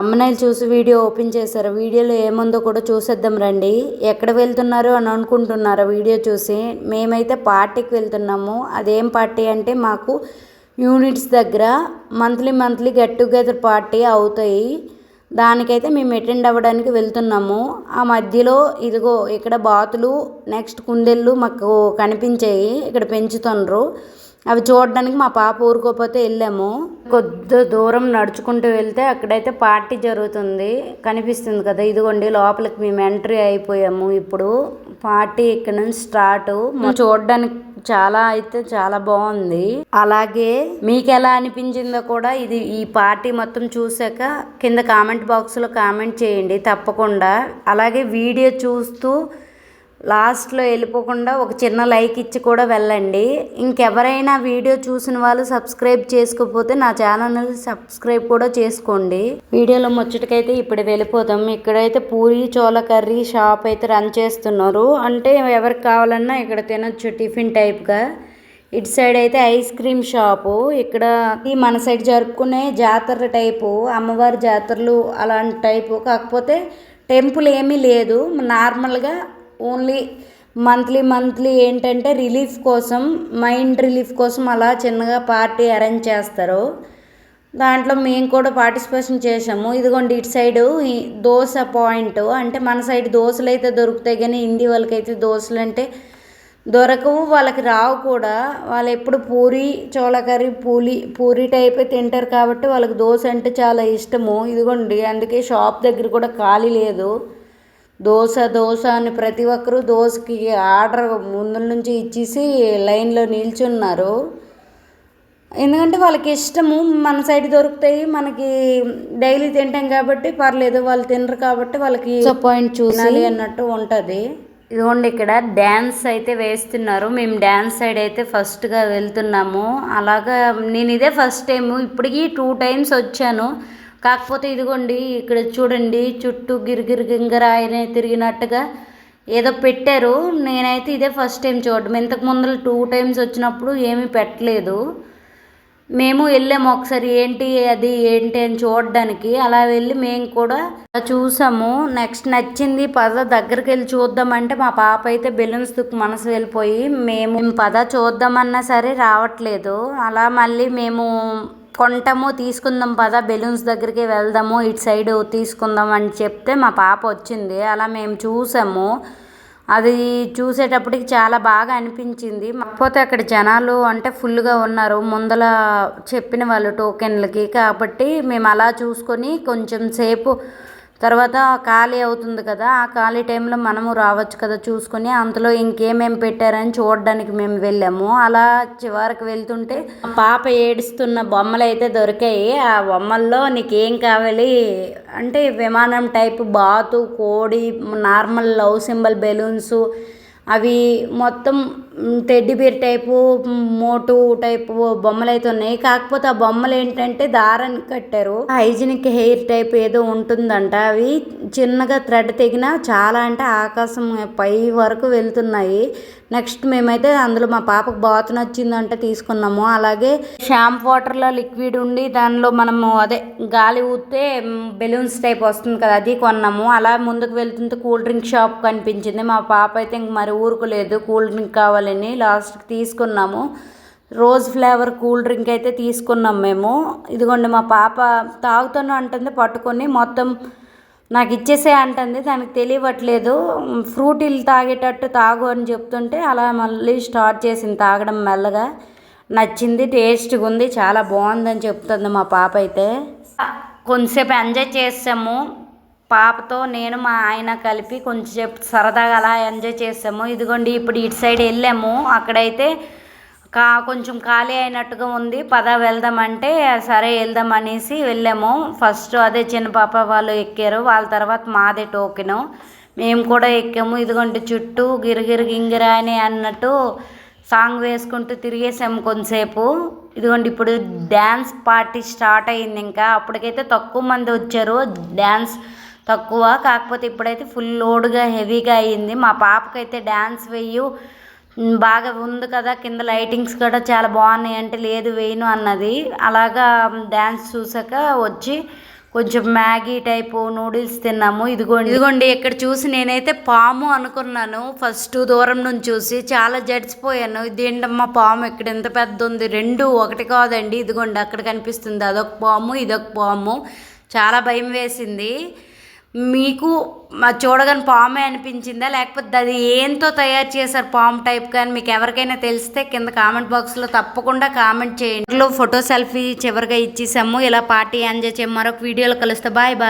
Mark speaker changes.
Speaker 1: అమ్మనాయిలు చూసి video open చేశారు. వీడియోలో ఏముందో కూడా చూసేద్దాం రండి. ఎక్కడ వెళ్తున్నారు అని అనుకుంటున్నారా వీడియో చూసి? మేమైతే పార్టీకి వెళ్తున్నాము. అదేం పార్టీ అంటే మాకు యూనిట్స్ దగ్గర మంత్లీ గెట్ టుగెదర్ పార్టీ అవుతాయి. దానికైతే మేము అటెండ్ అవ్వడానికి వెళ్తున్నాము. ఆ మధ్యలో ఇదిగో ఇక్కడ బాతులు నెక్స్ట్ కుందేళ్ళు మాకు కనిపించాయి. ఇక్కడ పెంచుతుండ్రు. అవి చూడడానికి మా పాప ఊరుకోపోతే వెళ్ళాము. కొద్ది దూరం నడుచుకుంటూ వెళ్తే అక్కడైతే పార్టీ జరుగుతుంది కనిపిస్తుంది కదా. ఇదిగోండి లోపలికి మేము ఎంట్రీ అయిపోయాము. ఇప్పుడు పార్టీ ఇక్కడ నుంచి స్టార్ట్. చూడడానికి చాలా బాగుంది. అలాగే మీకు ఎలా అనిపించిందో కూడా ఈ పార్టీ మొత్తం చూసాక కింద కామెంట్ బాక్స్లో కామెంట్ చేయండి తప్పకుండా. అలాగే వీడియో చూస్తూ లాస్ట్లో వెళ్ళిపోకుండా ఒక చిన్న లైక్ ఇచ్చి కూడా వెళ్ళండి. ఇంకెవరైనా వీడియో చూసిన వాళ్ళు సబ్స్క్రైబ్ చేసుకోకపోతే నా ఛానల్ సబ్స్క్రైబ్ కూడా చేసుకోండి. వీడియోలో ముచ్చటకైతే ఇప్పుడు వెళ్ళిపోతాం. ఇక్కడైతే పూరి చోళ కర్రీ షాప్ అయితే రన్ చేస్తున్నారు. అంటే ఎవరికి కావాలన్నా ఇక్కడ తినొచ్చు టిఫిన్ టైప్గా. ఇటు సైడ్ అయితే ఐస్ క్రీమ్ షాపు. ఇక్కడ మన సైడ్ జరుపుకునే జాతర టైపు, అమ్మవారి జాతరలు అలాంటి టైపు. కాకపోతే టెంపుల్ ఏమీ లేదు, నార్మల్గా ఓన్లీ మంత్లీ ఏంటంటే రిలీఫ్ కోసం, మైండ్ రిలీఫ్ కోసం అలా చిన్నగా పార్టీ అరేంజ్ చేస్తారు. దాంట్లో మేము కూడా పార్టిసిపేషన్ చేసాము. ఇదిగోండి ఇటు సైడు ఈ దోశ పాయింట్. అంటే మన సైడ్ దోశలు అయితే దొరుకుతాయి కానీ హిందీ వాళ్ళకైతే దోశలు అంటే దొరకవు, వాళ్ళకి రావు కూడా. వాళ్ళు ఎప్పుడు పూరి చోళ కర్రీ పూరి టైపే తింటారు కాబట్టి వాళ్ళకి దోశ అంటే చాలా ఇష్టము. ఇదిగోండి అందుకే షాప్ దగ్గర కూడా ఖాళీ లేదు. దోశ అని ప్రతి ఒక్కరూ దోశకి ఆర్డర్ ముందు నుంచి ఇచ్చేసి లైన్లో నిల్చున్నారు. ఎందుకంటే వాళ్ళకి ఇష్టము. మన సైడ్ దొరుకుతాయి, మనకి డైలీ తింటాం కాబట్టి పర్లేదు. వాళ్ళు తినరు కాబట్టి వాళ్ళకి పాయింట్ చూడాలి అన్నట్టు ఉంటుంది. ఇదిగోండి ఇక్కడ డ్యాన్స్ అయితే వేస్తున్నారు. మేము డ్యాన్స్ సైడ్ అయితే ఫస్ట్గా వెళ్తున్నాము. అలాగా నేను ఇదే ఫస్ట్ టైము. ఇప్పటికీ 2 times వచ్చాను. కాకపోతే ఇదిగోండి ఇక్కడ చూడండి చుట్టూ గింగరాయనే తిరిగినట్టుగా ఏదో పెట్టారు. నేనైతే ఇదే ఫస్ట్ టైం చూడడం. ఇంతకు ముందు 2 times వచ్చినప్పుడు ఏమీ పెట్టలేదు. మేము వెళ్ళాము ఒకసారి ఏంటి అని చూడడానికి. అలా వెళ్ళి మేము కూడా చూసాము. నెక్స్ట్ నచ్చింది పద దగ్గరికి వెళ్ళి చూద్దామంటే మా పాప అయితే బెలూన్స్ తుక్కు మనసు వెళ్ళిపోయి మేము పద చూద్దామన్నా సరే రావట్లేదు. అలా మళ్ళీ మేము కొంటాము, తీసుకుందాం పద బెలూన్స్ దగ్గరికి వెళ్దాము, ఇటు సైడ్ తీసుకుందాం అని చెప్తే మా పాప వచ్చింది. అలా మేము చూసాము. అది చూసేటప్పటికి చాలా బాగా అనిపించింది. కాకపోతే అక్కడ జనాలు అంటే ఫుల్గా ఉన్నారు ముందల చెప్పిన వాళ్ళు టోకెన్లకి. కాబట్టి మేము అలా చూసుకొని కొంచెం సేపు తర్వాత ఖాళీ అవుతుంది కదా, ఆ ఖాళీ టైంలో మనము రావచ్చు కదా చూసుకొని. అంతలో ఇంకేమేమి పెట్టారని చూడడానికి మేము వెళ్ళాము. అలా చివరికి వెళ్తుంటే పాప ఏడుస్తున్న బొమ్మలు అయితే దొరికాయి. ఆ బొమ్మల్లో నీకేం కావాలి అంటే విమానం టైపు, బాతు, కోడి, నార్మల్ లవ్ సింబల్ బెలూన్స్, అవి మొత్తం టెడ్డీ బేర్ టైపు, మోటు టైపు బొమ్మలు అయితే ఉన్నాయి. కాకపోతే ఆ బొమ్మలు ఏంటంటే దారానికి కట్టారు. హైజీనిక్ హెయిర్ టైప్ ఏదో ఉంటుందంట. అవి చిన్నగా థ్రెడ్ తెగినా చాలా అంటే ఆకాశం పై వరకు వెళ్తున్నాయి. నెక్స్ట్ మేమైతే అందులో మా పాపకు బాత్ నచ్చిందంటే తీసుకున్నాము. అలాగే షాంపూ వాటర్లో లిక్విడ్ ఉండి దానిలో మనము గాలి ఊస్తే బెలూన్స్ టైప్ వస్తుంది కదా, అది కొన్నాము. అలా ముందుకు వెళ్తుంటే కూల్ డ్రింక్ షాప్ కనిపించింది. మా పాప అయితే ఇంక మరి ఊరుకోలేదు, కూల్ డ్రింక్ కావాలని లాస్ట్కి తీసుకున్నాము. రోజ్ ఫ్లేవర్ కూల్ డ్రింక్ అయితే తీసుకున్నాం మేము. ఇదిగోండి మా పాప తాగుతాను అంటుంది, పట్టుకొని మొత్తం నాకు ఇచ్చేసే అంటుంది. దానికి తెలియట్లేదు. ఫ్రూటీలు తాగేటట్టు తాగు అని చెప్తుంటే అలా మళ్ళీ స్టార్ట్ చేసింది తాగడం మెల్లగా. నచ్చింది, టేస్ట్గా ఉంది, చాలా బాగుందని చెప్తుంది మా పాప అయితే. కొంచెంసేపు ఎంజాయ్ చేసాము. పాపతో నేను మా ఆయన కలిపి కొంచెంసేపు సరదాగా అలా ఎంజాయ్ చేసాము. ఇదిగోండి ఇప్పుడు ఇటు సైడ్ వెళ్ళాము. అక్కడైతే కొంచెం ఖాళీ అయినట్టుగా ఉంది, పద వెళ్దామంటే సరే వెళ్దాం అనేసి వెళ్ళాము. ఫస్ట్ చిన్న పాప వాళ్ళు ఎక్కారు, వాళ్ళ తర్వాత మాదే టోకెను, మేము కూడా ఎక్కాము. ఇదిగోండి చుట్టూ గింగిరా అని అన్నట్టు సాంగ్ వేసుకుంటూ తిరిగేసాము కొంతసేపు. ఇదిగోండి ఇప్పుడు డ్యాన్స్ పార్టీ స్టార్ట్ అయింది. ఇంకా అప్పటికైతే తక్కువ మంది వచ్చారు, డ్యాన్స్ తక్కువ. కాకపోతే ఇప్పుడైతే ఫుల్ లోడ్గా హెవీగా అయ్యింది. మా పాపకైతే డ్యాన్స్ బాగా ఉంది కదా, కింద లైటింగ్స్ కూడా చాలా బాగున్నాయి అంటే లేదు వేయను అన్నది. అలాగా డ్యాన్స్ చూసాక వచ్చి కొంచెం మ్యాగీ టైపు నూడిల్స్ తిన్నాము. ఇదిగోండి ఇక్కడ చూసి నేనైతే పాము అనుకున్నాను. ఫస్ట్ దూరం నుంచి చూసి చాలా జడిచిపోయాను. ఇదేంటమ్మా పాము ఇక్కడ ఎంత పెద్ద ఉంది, రెండు ఒకటి కాదండి. ఇదిగోండి అక్కడ కనిపిస్తుంది, అదొక పాము ఇదొక పాము. చాలా భయం వేసింది. మీకు చూడగానే పామే అనిపించిందా, లేకపోతే అది ఏంతో తయారు చేశారు పాము టైప్? కానీ మీకు ఎవరికైనా తెలిస్తే కింద కామెంట్ బాక్స్లో తప్పకుండా కామెంట్ చేయండి. ఫోటో సెల్ఫీ చివరిగా ఇచ్చేసాము. ఇలా పార్టీ ఎంజాయ్ చేయం. మరొక వీడియోలో కలుస్తే బాయ్ బాయ్.